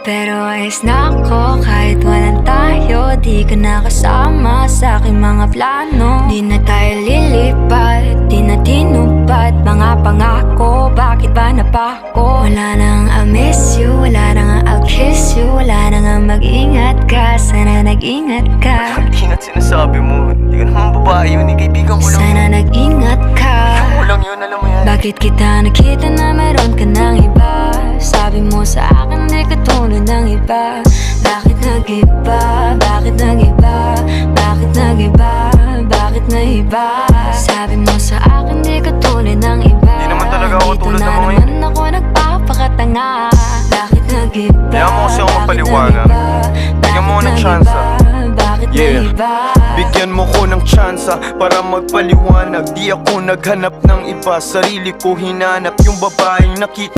Pero ayos na ako kahit walang tayo. Di ka nakasama sa aking mga plano. Di na tayo lilipat, di na tinupad mga pangako. Bakit ba napako? Wala nang I'll miss you, wala nang I'll kiss you. Wala nang mag-ingat ka, sana nag-ingat ka. Hindi na't sinasabi mo, hindi ka naman babae yun, kaibigan ko lang. Sana nag-ingat ka. Ako lang yun, alam mo yan. Bakit kita nakita na meron ka ng iba? Sabi mo sa akin di ka tulad ng iba. Bakit nag-iba? Bakit nag-iba? Bakit nag-iba? Bakit nag-iba? Sabi mo sa akin di ka tulad ng iba. Di naman talaga ako Dito tulad na ng mga naman ako nagpapakatanga. Bakit nag-iba? Kaya mo kasi ako Bakit magpaliwanag. nag-iba? Bigyan mo ako ng Bakit tsansa. nag-iba? Bakit Yeah. nag-iba? Bigyan mo ko ng tsansa para magpaliwanag. Di ako naghanap ng iba, sarili ko hinanap. Yung babaeng nakita